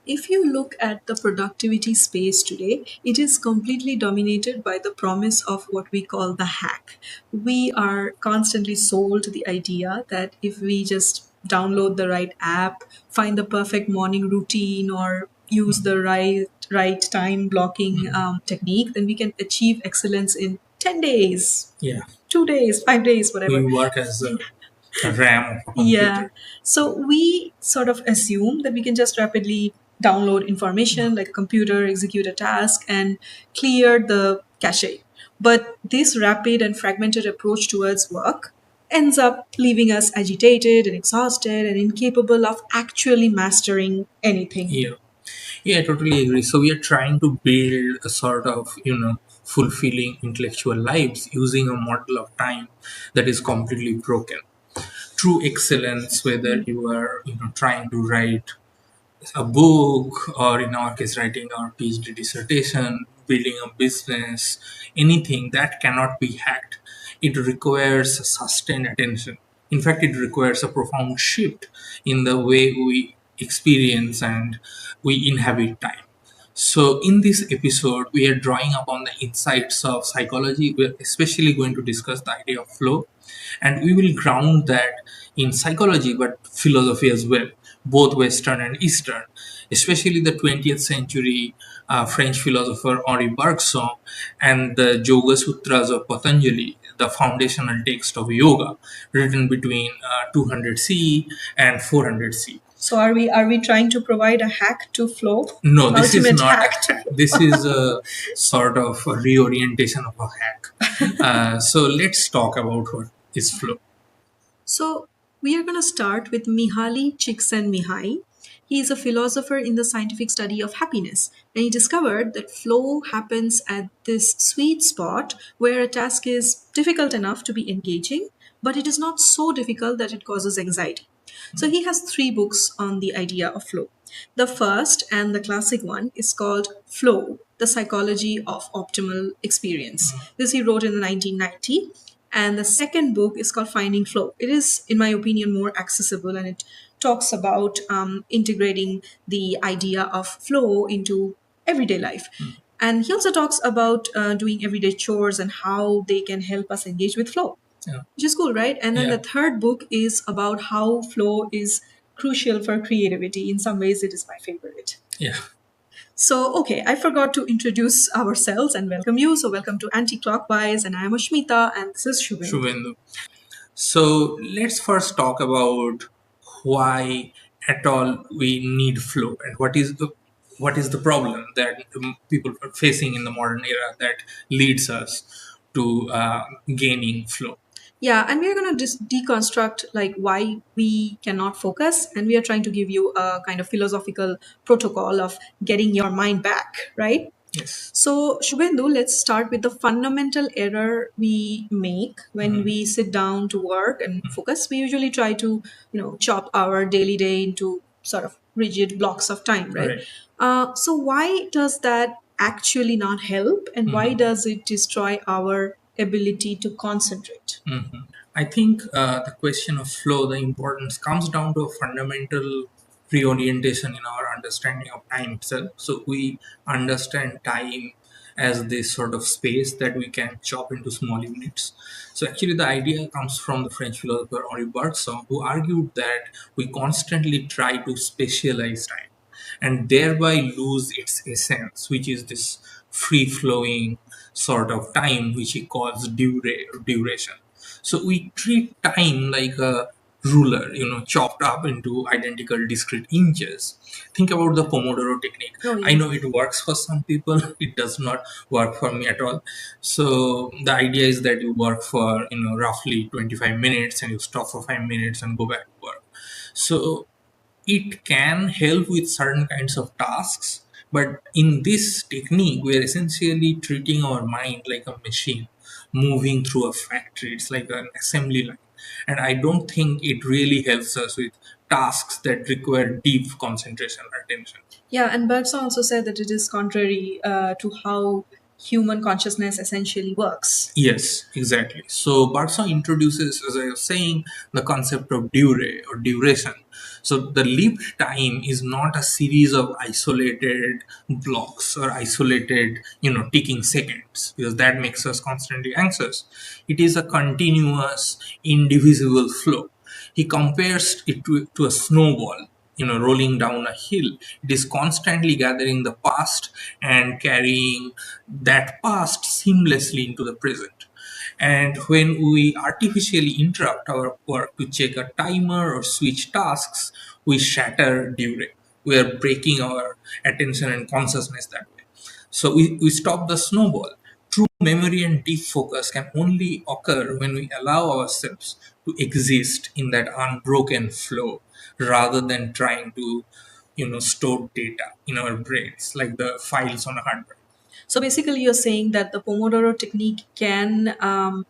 If you look at the productivity space today, it is completely dominated by the promise of what we call the hack. We are constantly sold the idea that if we just download the right app, find the perfect morning routine, or use the right time blocking technique, then we can achieve excellence in 10 days, Yeah, 2 days, 5 days, we whatever. work as a RAM of a Yeah. computer. So we sort of assume that we can just rapidly download information like a computer, execute a task, and clear the cache. But this rapid and fragmented approach towards work ends up leaving us agitated and exhausted and incapable of actually mastering anything. Yeah. Yeah, I totally agree. So we are trying to build a sort of, fulfilling intellectual lives using a model of time that is completely broken. True excellence, whether you are, trying to write a book, or in our case, writing our PhD dissertation, building a business, anything that cannot be hacked. It requires sustained attention. In fact, it requires a profound shift in the way we experience and we inhabit time. So, in this episode, we are drawing upon the insights of psychology. We're especially going to discuss the idea of flow, and we will ground that in psychology but philosophy as well, both Western and Eastern, especially the 20th century French philosopher Henri Bergson and the Yoga Sutras of Patanjali, the foundational text of yoga, written between 200 CE and 400 CE. So are we trying to provide a hack to flow? No, this is Ultimate not a hack to hack. This is a sort of a reorientation of a hack. So let's talk about what is flow. So, we are going to start with Mihaly Csikszentmihalyi. He is a philosopher in the scientific study of happiness, and he discovered that flow happens at this sweet spot where a task is difficult enough to be engaging, but it is not so difficult that it causes anxiety. So, he has three books on the idea of flow. The first and the classic one is called Flow, the Psychology of Optimal Experience. This he wrote in the 1990, and the second book is called Finding Flow. It is, in my opinion, more accessible, and it talks about integrating the idea of flow into everyday life. And he also talks about doing everyday chores and how they can help us engage with flow, Yeah. which is cool, right? And then Yeah. the third book is about how flow is crucial for creativity. In some ways, it is my favorite. Yeah. So, okay, I forgot to introduce ourselves and welcome you. So, welcome to Anticlockwise, and I am Ashmita, and this is Shubhendu. Shubhendu. So let's first talk about why at all we need flow, and what is the problem that people are facing in the modern era that leads us to gaining flow. Yeah, and we are going to deconstruct like why we cannot focus, and we are trying to give you a kind of philosophical protocol of getting your mind back, right? Yes. So, Shubhendu, let's start with the fundamental error we make when we sit down to work and focus. We usually try to, chop our daily day into sort of rigid blocks of time, right? Right. So, why does that actually not help, and why does it destroy our ability to concentrate? I think the question of flow, the importance comes down to a fundamental reorientation in our understanding of time itself. So we understand time as this sort of space that we can chop into small units. So actually, the idea comes from the French philosopher Henri Bergson, who argued that we constantly try to spatialize time and thereby lose its essence, which is this free flowing sort of time, which he calls durée or duration. So we treat time like a ruler, chopped up into identical discrete inches. Think about the Pomodoro technique. Oh, yeah. I know it works for some people, it does not work for me at all. So the idea is that you work for, roughly 25 minutes and you stop for 5 minutes and go back to work. So it can help with certain kinds of tasks, but in this technique we are essentially treating our mind like a machine moving through a factory. It's like an assembly line, and I don't think it really helps us with tasks that require deep concentration or attention. Yeah, and Bergson also said that it is contrary to how human consciousness essentially works. Yes, exactly. So Bergson introduces, as I was saying, the concept of durée or duration. So the lived time is not a series of isolated blocks or isolated, ticking seconds, because that makes us constantly anxious. It is a continuous, indivisible flow. He compares it to a snowball, rolling down a hill. It is constantly gathering the past and carrying that past seamlessly into the present. And when we artificially interrupt our work to check a timer or switch tasks, we shatter Durée. We are breaking our attention and consciousness that way. So we stop the snowball. True memory and deep focus can only occur when we allow ourselves to exist in that unbroken flow rather than trying to, store data in our brains like the files on a hard drive. So basically, you're saying that the Pomodoro technique can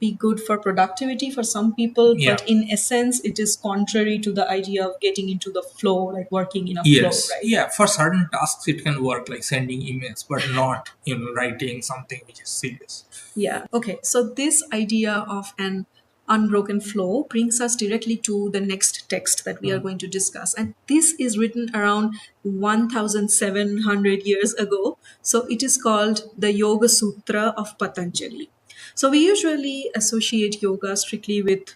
be good for productivity for some people, Yeah. but in essence, it is contrary to the idea of getting into the flow, like working in a flow, Yes, right? yeah. For certain tasks, it can work, like sending emails, but not, writing something which is serious. Yeah. Okay. So this idea of an unbroken flow brings us directly to the next text that we are going to discuss. And this is written around 1700 years ago. So it is called the Yoga Sutra of Patanjali. So we usually associate yoga strictly with,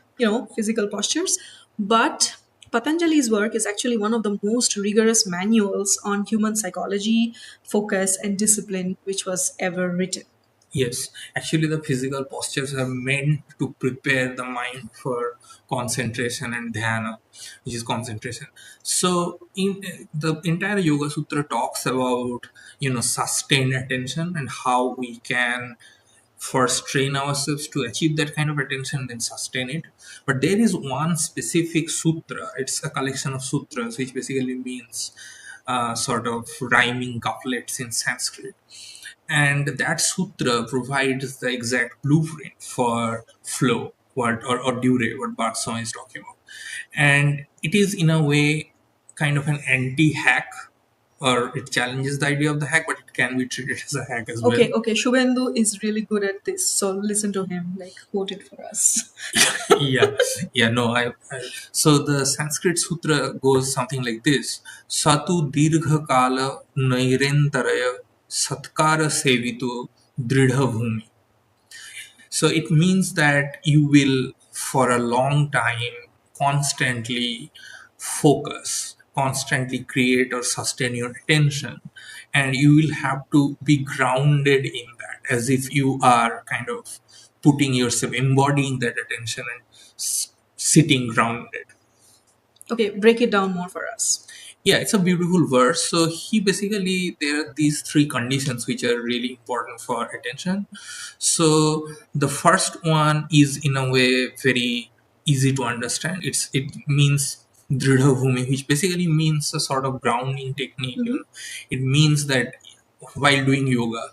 physical postures, but Patanjali's work is actually one of the most rigorous manuals on human psychology, focus, and discipline which was ever written. Yes, actually, the physical postures are meant to prepare the mind for concentration and dhyana, which is concentration. So, in the entire Yoga Sutra talks about, sustained attention and how we can first train ourselves to achieve that kind of attention, then sustain it. But there is one specific sutra. It's a collection of sutras, which basically means sort of rhyming couplets in Sanskrit. And that sutra provides the exact blueprint for flow, or Durée, what Bergson is talking about. And it is, in a way, kind of an anti-hack, or it challenges the idea of the hack, but it can be treated as a hack as well. Okay, Shubhendu is really good at this, so listen to him, like quote it for us. Yeah, yeah, no, so the Sanskrit sutra goes something like this: Satu deerghakaala nairantaraya satkara sevitu dridha bhumi. So it means that you will, for a long time, constantly focus, constantly create or sustain your attention, and you will have to be grounded in that, as if you are kind of putting yourself, embodying that attention and sitting grounded. Okay, break it down more for us. Yeah, it's a beautiful verse. So he basically, there are these three conditions which are really important for attention. So the first one is, in a way, very easy to understand. It means dridha bhumi, which basically means a sort of grounding technique. It means that while doing yoga,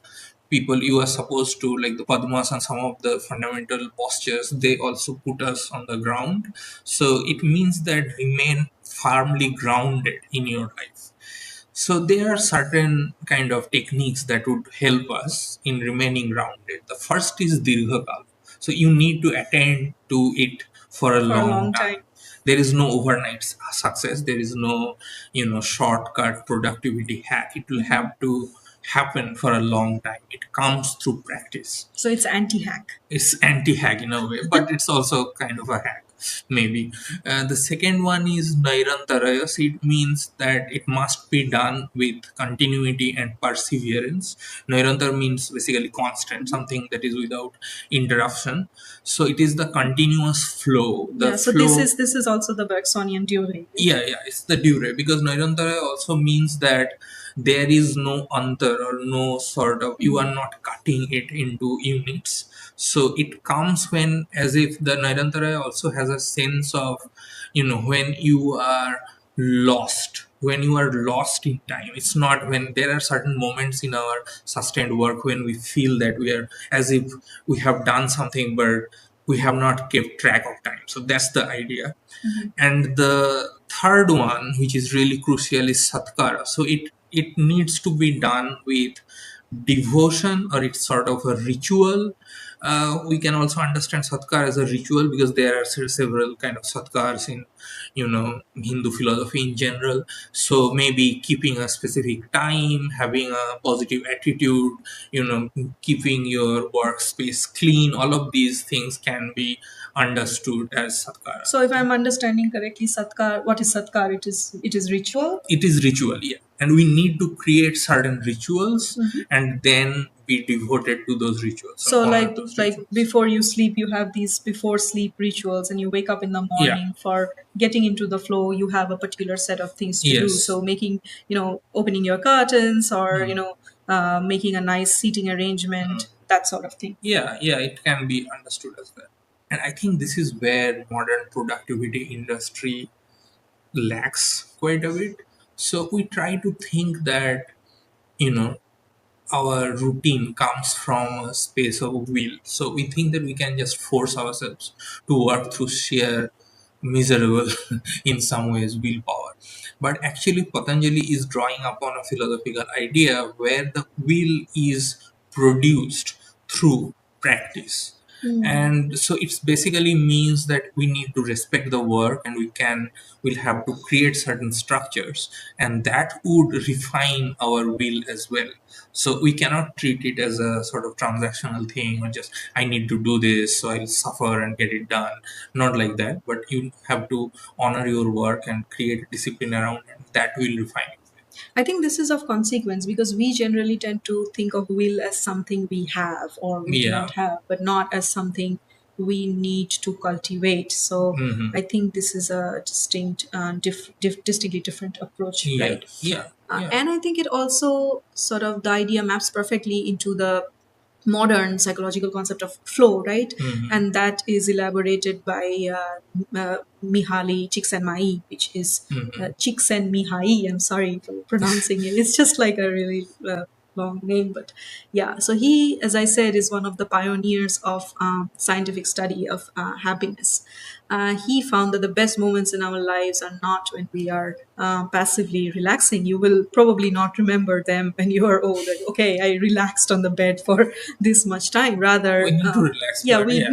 people, you are supposed to, like the padmas and some of the fundamental postures, they also put us on the ground. So it means that remain firmly grounded in your life. So there are certain kind of techniques that would help us in remaining grounded. The first is Dirghakala. So you need to attend to it for a For a long long time. time. There is no overnight success. There is no, shortcut productivity hack. It will have to happen for a long time. It comes through practice. So it's anti-hack. It's anti-hack in a way, but it's also kind of a hack, maybe. The second one is nairantaraya. So it means that it must be done with continuity and perseverance. Nairantar means basically constant, something that is without interruption. So it is the continuous flow, the Yeah, so flow. this is also the Bergsonian Durée. Yeah, yeah, it's the Durée, because Nairantaraya also means that there is no antar, or no sort of, you are not cutting it into units. So it comes when, as if the Nairantaraya also has a sense of, when you are lost, when you are lost in time. It's not, when there are certain moments in our sustained work when we feel that we are, as if we have done something, but we have not kept track of time. So that's the idea. And the third one, which is really crucial, is Satkara. So it needs to be done with devotion or it's sort of a ritual. We can also understand Satkara as a ritual because there are several kind of Satkars in, Hindu philosophy in general. So maybe keeping a specific time, having a positive attitude, keeping your workspace clean, all of these things can be understood as Satkara. So if I'm understanding correctly, Satkar, what is Satkar? It is ritual. It is ritual, yeah, and we need to create certain rituals and then be devoted to those rituals So or honor like those like rituals. before you sleep, you have these before sleep rituals, and you wake up in the Yeah. morning for getting into the flow. You have a particular set of things to do. Yes. So making opening your curtains, or Mm. making a nice seating arrangement, that sort of thing. Yeah, yeah, it can be understood as well. And I think this is where modern productivity industry lacks quite a bit. So we try to think that, you know, our routine comes from a space of will. So we think that we can just force ourselves to work through sheer miserable, in some ways, willpower. But actually, Patanjali is drawing upon a philosophical idea where the will is produced through practice. And so it's basically means that we need to respect the work and we'll have to create certain structures, and that would refine our will as well. So we cannot treat it as a sort of transactional thing or just I need to do this so I'll suffer and get it done. Not like that, but you have to honor your work and create discipline around it. That will refine it. I think this is of consequence because we generally tend to think of will as something we have or we do Yeah. not have, but not as something we need to cultivate. So Hmm. I think this is a distinctly different approach, Yeah. right? Yeah. Yeah. And I think it also sort of the idea maps perfectly into the modern psychological concept of flow, right? And that is elaborated by Mihaly Csikszentmihalyi, which is Csikszentmihalyi. I'm sorry for pronouncing it. It's just like a really long name, but yeah. So he, as I said, is one of the pioneers of scientific study of happiness. He found that the best moments in our lives are not when we are passively relaxing. You will probably not remember them when you are old. Like, okay, I relaxed on the bed for this much time. We Rather, need to relax, yeah, but we yeah.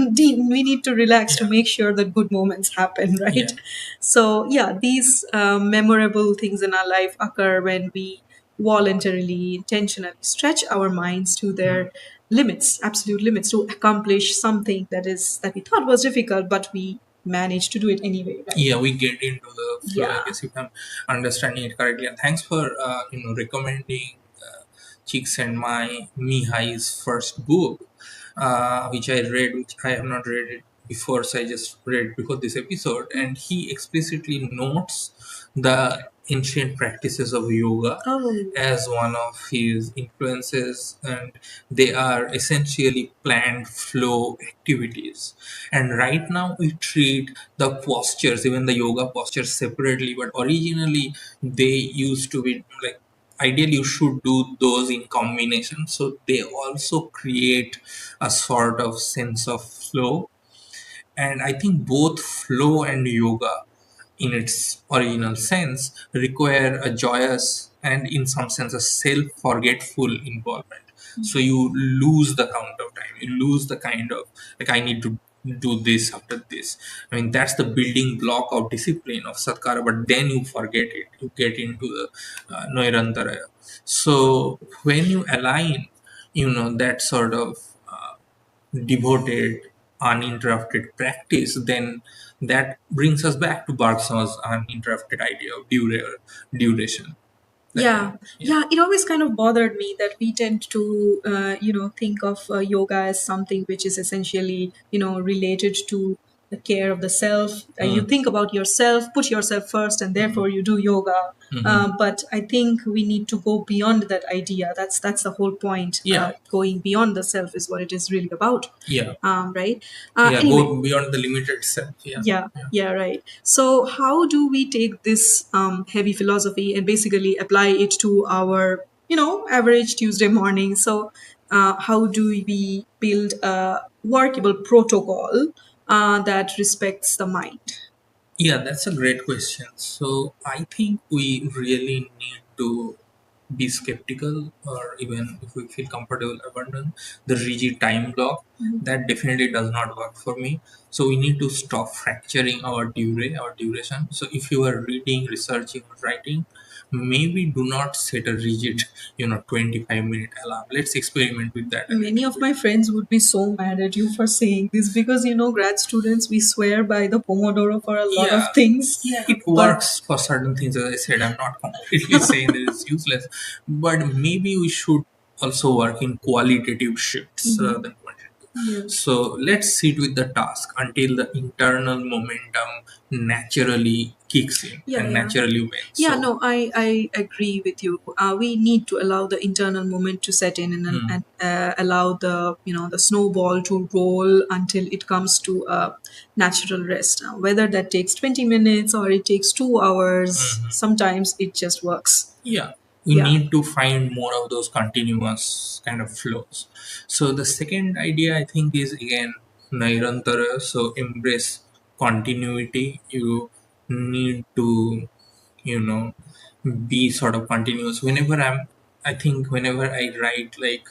we need to relax to Yeah. make sure that good moments happen, Yeah. right? So yeah, these memorable things in our life occur when we voluntarily, intentionally stretch our minds to their limits, absolute limits, to accomplish something that we thought was difficult, but we manage to do it anyway, right? Yeah, we get into the flow, I Yeah. guess, if I'm understanding it correctly. And thanks for recommending Chicks and My Mihai's first book, which I read, which I have not read it before, so I just read before this episode. And he explicitly notes the ancient practices of yoga Oh, as one of his influences, and they are essentially planned flow activities. And right now we treat the postures, even the yoga postures, separately, but originally they used to be like, ideally you should do those in combination, so they also create a sort of sense of flow. And I think both flow and yoga, in its original sense, require a joyous and, in some sense, a self forgetful involvement. So you lose the count of time, you lose the kind of like, I need to do this after this. I mean, that's the building block of discipline of Satkara, but then you forget it, you get into the nairantaraya. So when you align, that sort of devoted, uninterrupted practice, then that brings us back to Bergson's uninterrupted idea of duration. That kind yeah, of, yeah. yeah. It always kind of bothered me that we tend to, think of yoga as something which is essentially, related to the care of the self. You think about yourself, put yourself first, and therefore you do yoga. But I think we need to go beyond that idea. That's the whole point. Yeah, Going beyond the self is what it is really about, yeah, right? yeah. Anyway, Go beyond the limited self. Yeah, yeah, yeah. yeah, right. So, how do we take this heavy philosophy and basically apply it to our, average Tuesday morning? So, how do we build a workable protocol that respects the mind? Yeah, that's a great question. So I think we really need to be skeptical, or even if we feel comfortable abandon the rigid time block. That definitely does not work for me. So we need to stop fracturing our duration. So if you are reading, researching, or writing, maybe do not set a rigid 25-minute alarm. Let's experiment with that a Many little of bit. my friends would be so mad at you for saying this because grad students, we swear by the Pomodoro for a lot of Yeah, things. yeah, it But works for certain things. As I said, I'm not completely saying that it's useless, but maybe we should also work in qualitative shifts rather than quantitative. yeah. So let's sit with the task until the internal momentum naturally kicks in Yeah, and yeah. naturally wins. Yeah, So no, I agree with you. We need to allow the internal moment to set in, and allow the the snowball to roll until it comes to a natural rest. Now, whether that takes 20 minutes or it takes 2 hours, sometimes it just works. yeah, we Yeah. need to find more of those continuous kind of flows. So the second idea I think is again nairantaraya. So embrace continuity. You need to you know be sort of continuous. I think whenever I write like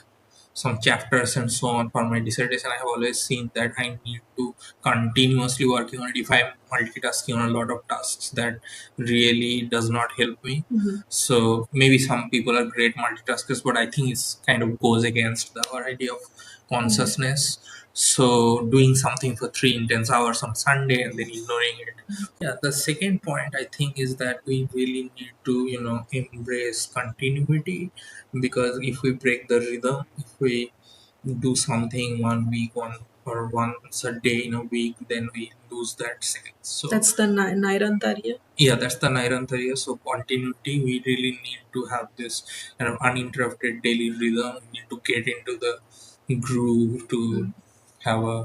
some chapters and so on for my dissertation, I have always seen that I need to continuously working on it. If I'm multitasking on a lot of tasks, that really does not help me. So maybe some people are great multitaskers, but I think it's kind of goes against the our idea of consciousness. So doing something for 3 intense hours on Sunday and then ignoring it. Yeah, the second point I think is that we really need to, embrace continuity, because if we break the rhythm, if we do something one week, one or once a day in a week, then we lose that sense. So That's the nairantarya. yeah, that's the nairantaraya. So continuity, we really need to have this kind of uninterrupted daily rhythm. We need to get into the groove to have a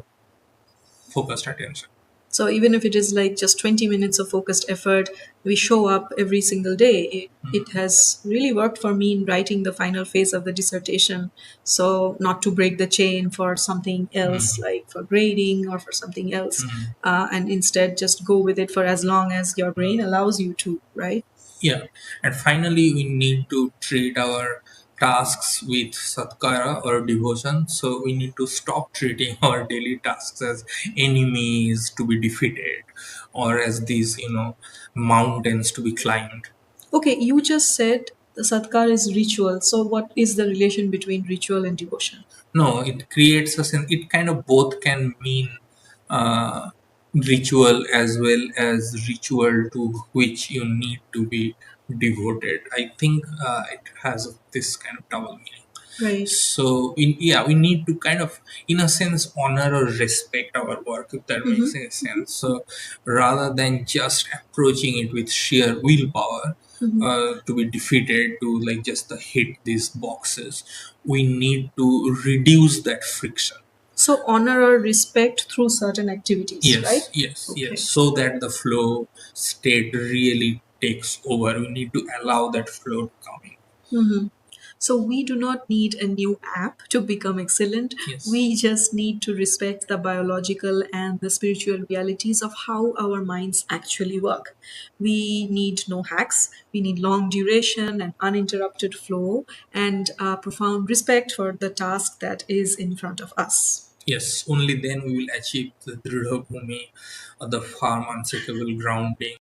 focused attention. So even if it is like just 20 minutes of focused effort, we show up every single day. It has really worked for me in writing the final phase of the dissertation. So not to break the chain for something else, like for grading or for something else, and instead just go with it for as long as your brain allows you to, right? Yeah, and finally, we need to treat our tasks with satkara or devotion. So we need to stop treating our daily tasks as enemies to be defeated, or as these, mountains to be climbed. Okay, you just said the Satkar is ritual. So what is the relation between ritual and devotion? No, it creates a sense. It kind of both can mean uh, ritual as well as ritual to which you need to be devoted. I think it has this kind of double meaning. Right. So we need to kind of, in a sense, honor or respect our work, if that makes any sense. So rather than just approaching it with sheer willpower, to be defeated, to like just hit these boxes, we need to reduce that friction. So honor or respect through certain activities, right? Yes, yes, yes. Okay. So that the flow state really takes over. We need to allow that flow to come in. So we do not need a new app to become excellent. Yes. We just need to respect the biological and the spiritual realities of how our minds actually work. We need no hacks. We need long duration and uninterrupted flow and profound respect for the task that is in front of us. Yes, only then we will achieve the Dridha Bhumi, or the firm, unshakable grounding